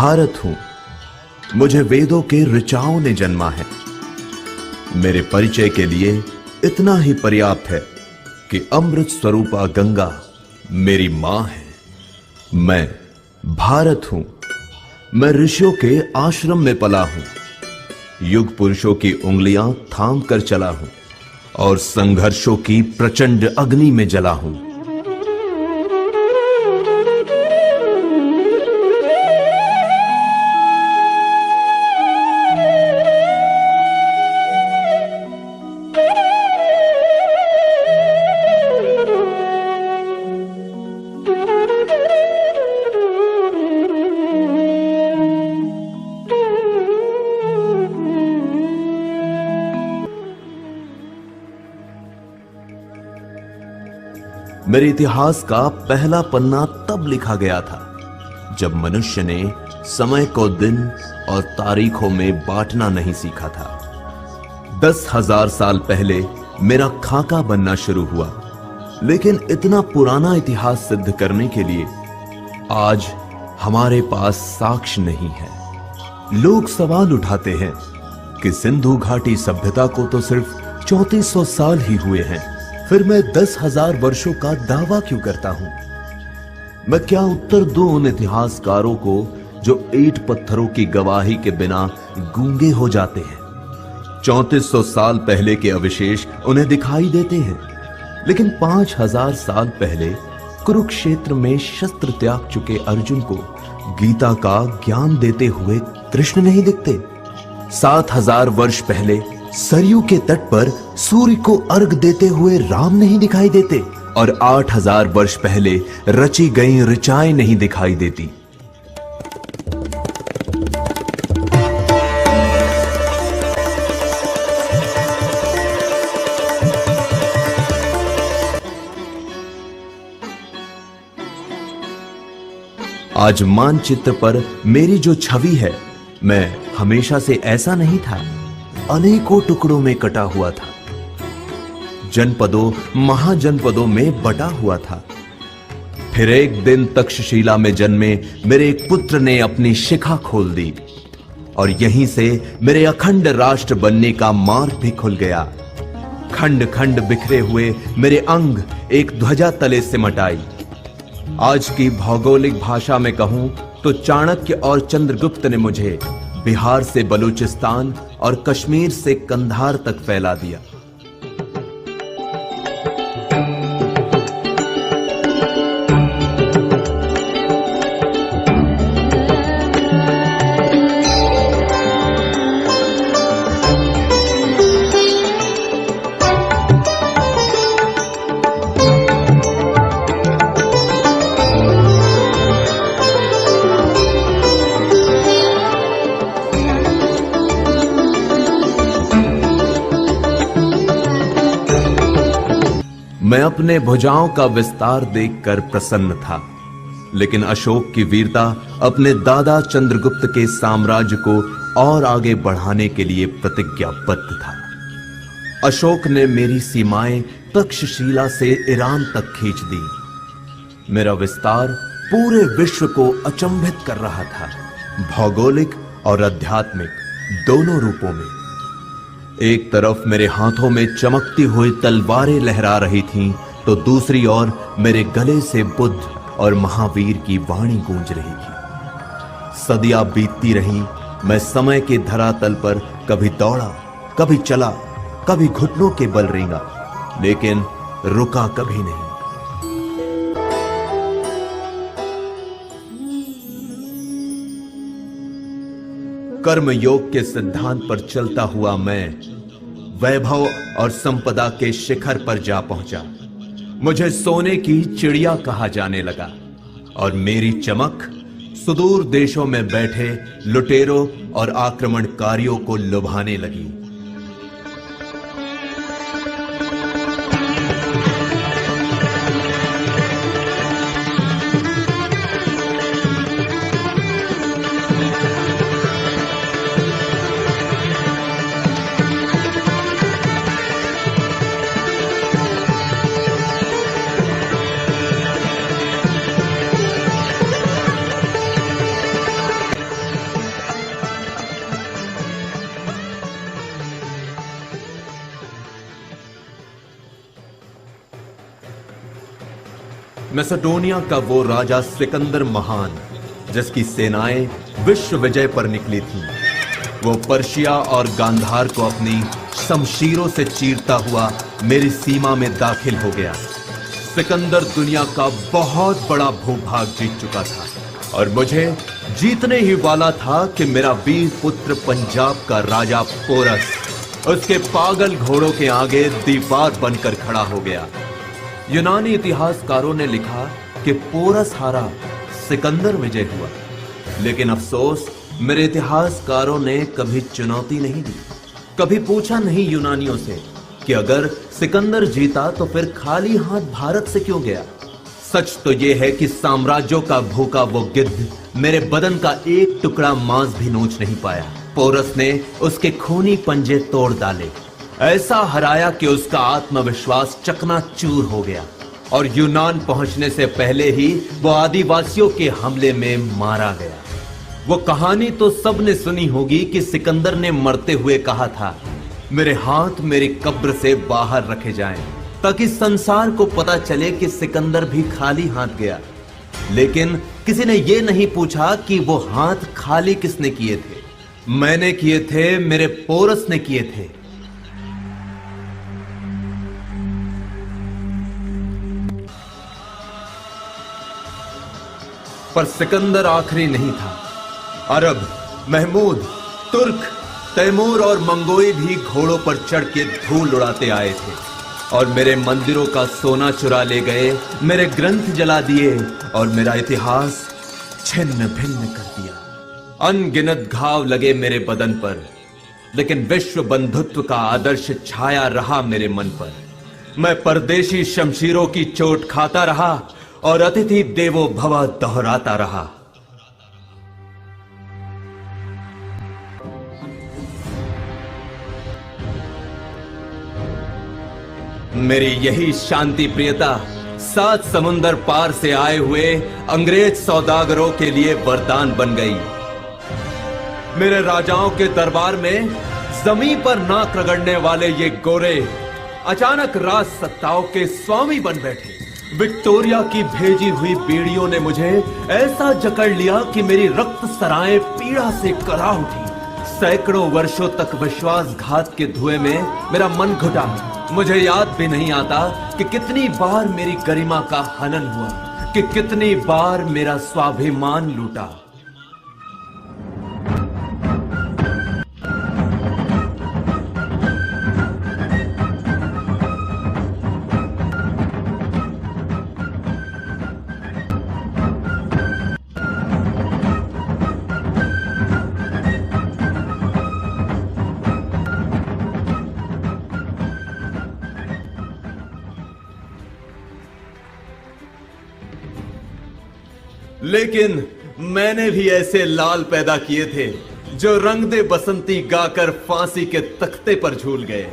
भारत हूं, मुझे वेदों के ऋचाओं ने जन्मा है। मेरे परिचय के लिए इतना ही पर्याप्त है कि अमृत स्वरूपा गंगा मेरी मां है। मैं भारत हूं, मैं ऋषियों के आश्रम में पला हूं, युग पुरुषों की उंगलियां थाम कर चला हूं और संघर्षों की प्रचंड अग्नि में जला हूं। मेरे इतिहास का पहला पन्ना तब लिखा गया था जब मनुष्य ने समय को दिन और तारीखों में बांटना नहीं सीखा था। 10,000 साल पहले मेरा खाका बनना शुरू हुआ, लेकिन इतना पुराना इतिहास सिद्ध करने के लिए आज हमारे पास साक्ष्य नहीं है। लोग सवाल उठाते हैं कि सिंधु घाटी सभ्यता को तो सिर्फ 3400 साल ही हुए हैं, फिर मैं 10,000 वर्षों का दावा क्यों करता हूं? मैं क्या उत्तर दूं उन इतिहासकारों को जो ईंट पत्थरों की गवाही के बिना गूंगे हो जाते हैं? 3400 साल पहले के अवशेष उन्हें दिखाई देते हैं, लेकिन 5000 साल पहले कुरुक्षेत्र में शस्त्र त्याग चुके अर्जुन को गीता का ज्ञान देते हुए कृष्ण नहीं दिखते। 7000 वर्ष पहले सरयू के तट पर सूर्य को अर्घ देते हुए राम नहीं दिखाई देते, और 8000 वर्ष पहले रची गई ऋचाएं नहीं दिखाई देती। आज मानचित्र पर मेरी जो छवि है, मैं हमेशा से ऐसा नहीं था, अनेकों टुकड़ों में कटा हुआ था, जनपदों महाजनपदों में बटा हुआ था। फिर एक दिन तक्षशिला में जन्मे मेरे एक पुत्र ने अपनी शिखा खोल दी और यहीं से मेरे अखंड राष्ट्र बनने का मार्ग भी खुल गया। खंड खंड बिखरे हुए मेरे अंग एक ध्वजा तले सिमट आई। आज की भौगोलिक भाषा में कहूं तो चाणक्य और चंद्रगुप्त ने मुझे बिहार से बलूचिस्तान और कश्मीर से कंधार तक फैला दिया। मैं अपने भुजाओं का विस्तार देखकर प्रसन्न था, लेकिन अशोक की वीरता अपने दादा चंद्रगुप्त के साम्राज्य को और आगे बढ़ाने के लिए प्रतिज्ञाबद्ध था। अशोक ने मेरी सीमाएं तक्षशिला से ईरान तक खींच दी। मेरा विस्तार पूरे विश्व को अचंभित कर रहा था, भौगोलिक और आध्यात्मिक दोनों रूपों में। एक तरफ मेरे हाथों में चमकती हुई तलवारें लहरा रही थीं, तो दूसरी ओर मेरे गले से बुद्ध और महावीर की वाणी गूंज रही थी। सदियां बीतती रहीं, मैं समय के धरातल पर कभी दौड़ा, कभी चला, कभी घुटनों के बल रेंगा, लेकिन रुका कभी नहीं। कर्म योग के सिद्धांत पर चलता हुआ मैं वैभव और संपदा के शिखर पर जा पहुंचा। मुझे सोने की चिड़िया कहा जाने लगा और मेरी चमक सुदूर देशों में बैठे लुटेरों और आक्रमणकारियों को लुभाने लगी। मैसेडोनिया का वो राजा सिकंदर महान, जिसकी सेनाएं विश्व विजय पर निकली थीं, वो पर्शिया और गांधार को अपनी शमशीरों से चीरता हुआ मेरी सीमा में दाखिल हो गया। सिकंदर दुनिया का बहुत बड़ा भूभाग जीत चुका था और मुझे जीतने ही वाला था कि मेरा वीर पुत्र पंजाब का राजा पोरस उसके पागल घोड़ों के आगे दीवार बनकर खड़ा हो गया। यूनानी इतिहासकारों ने लिखा कि पोरस हारा, सिकंदर विजय हुआ, लेकिन अफसोस मेरे इतिहासकारों ने कभी चुनौती नहीं दी, कभी पूछा नहीं यूनानियों से कि अगर सिकंदर जीता तो फिर खाली हाथ भारत से क्यों गया। सच तो यह है कि साम्राज्यों का भूखा वो गिद्ध मेरे बदन का एक टुकड़ा मांस भी नोच नहीं पाया। पोरस ने उसके खूनी पंजे तोड़ डाले, ऐसा हराया कि उसका आत्मविश्वास चकनाचूर हो गया और यूनान पहुंचने से पहले ही वो आदिवासियों के हमले में मारा गया। वो कहानी तो सबने सुनी होगी कि सिकंदर ने मरते हुए कहा था, मेरे हाथ मेरी कब्र से बाहर रखे जाएं, ताकि संसार को पता चले कि सिकंदर भी खाली हाथ गया। लेकिन किसी ने यह नहीं पूछा कि वो हाथ खाली किसने किए थे। मैंने किए थे, मेरे पोरस ने किए थे। पर सिकंदर आखिरी नहीं था। अरब, महमूद, तुर्क, तैमूर और मंगोई भी घोड़ों पर चढ़ के धूल उड़ाते आए थे और मेरे मंदिरों का सोना चुरा ले गए, मेरे ग्रंथ जला दिए और मेरा इतिहास छिन्न भिन्न कर दिया। अनगिनत घाव लगे मेरे बदन पर, लेकिन विश्व बंधुत्व का आदर्श छाया रहा मेरे मन पर। मैं परदेशी शमशीरों की चोट खाता रहा और अतिथि देवो भव दोहराता रहा। मेरी यही शांति प्रियता 7 समुंदर पार से आए हुए अंग्रेज सौदागरों के लिए वरदान बन गई। मेरे राजाओं के दरबार में जमीन पर नाक रगड़ने वाले ये गोरे अचानक राज सत्ताओं के स्वामी बन बैठे। विक्टोरिया की भेजी हुई बेड़ियों ने मुझे ऐसा जकड़ लिया कि मेरी रक्त सराएं पीड़ा से करा उठी। सैकड़ों वर्षों तक विश्वासघात के धुएं में मेरा मन घुटा। मुझे याद भी नहीं आता कि कितनी बार मेरी गरिमा का हनन हुआ, कि कितनी बार मेरा स्वाभिमान लूटा। लेकिन मैंने भी ऐसे लाल पैदा किए थे जो रंग दे बसंती गाकर फांसी के तख्ते पर झूल गए।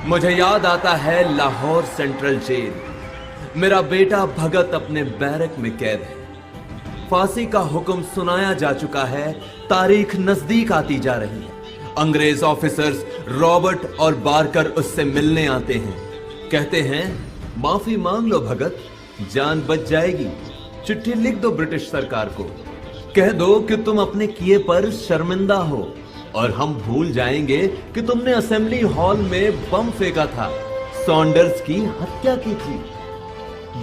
मुझे याद आता है लाहौर सेंट्रल जेल। मेरा बेटा भगत अपने बैरक में कैद है। फांसी का हुक्म सुनाया जा चुका है, तारीख नजदीक आती जा रही है। अंग्रेज ऑफिसर्स रॉबर्ट और बारकर उससे मिलने आते हैं। कहते हैं, माफी मांग लो भगत, जान बच जाएगी। चिट्ठी लिख दो ब्रिटिश सरकार को, कह दो कि तुम अपने किए पर शर्मिंदा हो और हम भूल जाएंगे कि तुमने असेंबली हॉल में बम फेंका था, सॉन्डर्स की हत्या की थी।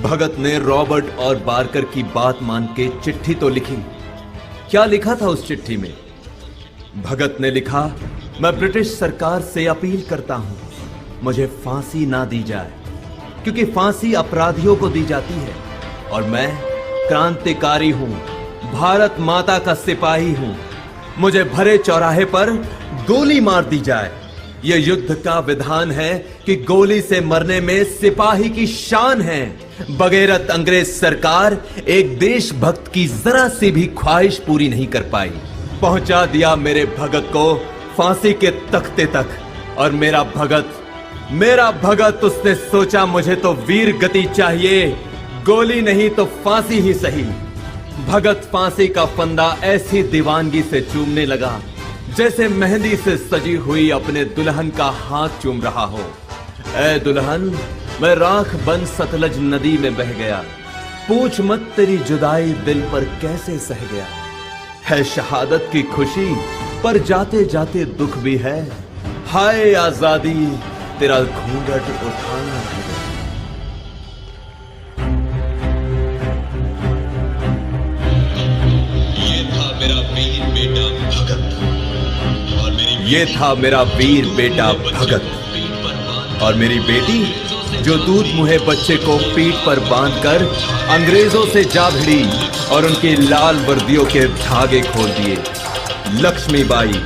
भगत ने रॉबर्ट और बारकर की बात मान के चिट्ठी तो लिखी। क्या लिखा था उस चिट्ठी में? भगत ने लिखा, मैं ब्रिटिश सरकार से अपील करता हूं, मुझे फांसी ना दी जाए, क्योंकि फांसी अपराधियों को दी जाती है और मैं क्रांतिकारी हूं, भारत माता का सिपाही हूं। मुझे भरे चौराहे पर गोली मार दी जाए। यह युद्ध का विधान है कि गोली से मरने में सिपाही की शान है। बगैरत अंग्रेज सरकार एक देशभक्त की जरा सी भी ख्वाहिश पूरी नहीं कर पाई। पहुंचा दिया मेरे भगत को फांसी के तख्ते तक। और मेरा भगत उसने सोचा मुझे तो वीर गति चाहिए, गोली नहीं तो फांसी ही सही। भगत फांसी का फंदा ऐसी दीवानगी से चूमने लगा जैसे मेहंदी से सजी हुई अपने दुल्हन का हाथ चूम रहा हो। ऐ दुल्हन, मैं राख बन सतलज नदी में बह गया। पूछ मत तेरी जुदाई दिल पर कैसे सह गया। है शहादत की खुशी पर जाते जाते दुख भी है। हाय आजादी तेरा घूंघट उठाना रह गया। ये था मेरा वीर बेटा भगत और मेरी बेटी जो दूध मुहे बच्चे को पीठ पर बांधकर अंग्रेजों से जा भिड़ी और उनकी लाल वर्दियों के धागे खोल दिए। लक्ष्मीबाई।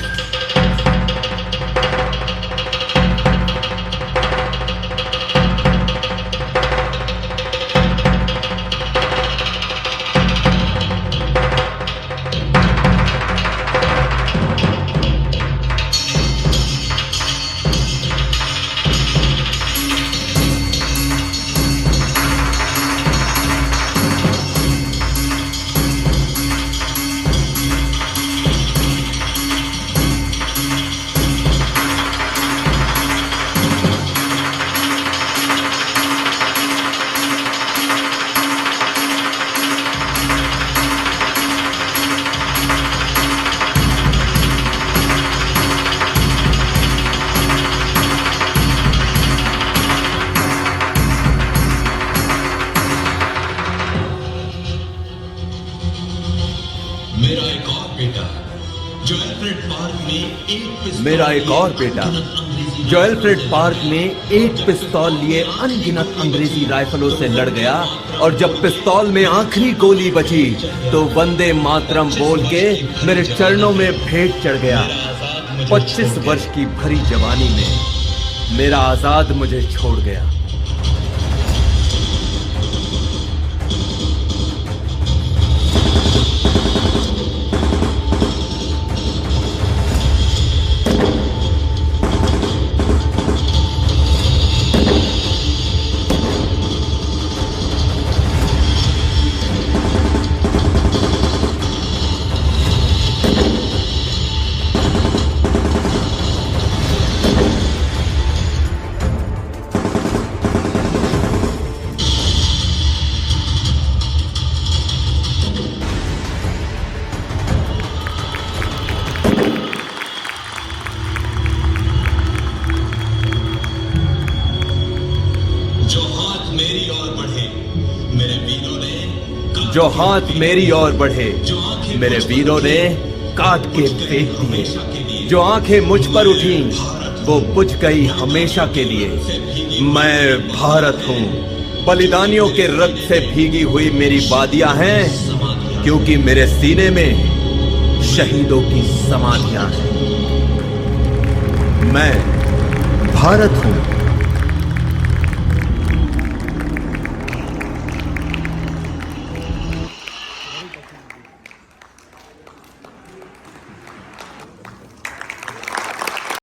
मेरा एक और बेटा जो एल्फ्रेड पार्क में एक पिस्तौल लिए अनगिनत अंग्रेजी राइफलों से लड़ गया और जब पिस्तौल में आखिरी गोली बची तो वंदे मातरम बोल के मेरे चरणों में भेंट चढ़ गया। 25 वर्ष की भरी जवानी में मेरा आजाद मुझे छोड़ गया। जो हाथ मेरी ओर बढ़े मेरे वीरों ने काट के फेंक दिए। जो आंखें मुझ पर उठी वो बुझ गई हमेशा के लिए। मैं भारत हूँ। बलिदानियों के रक्त से भीगी हुई मेरी वादियां हैं क्योंकि मेरे सीने में शहीदों की समाधियां हैं। मैं भारत हूँ।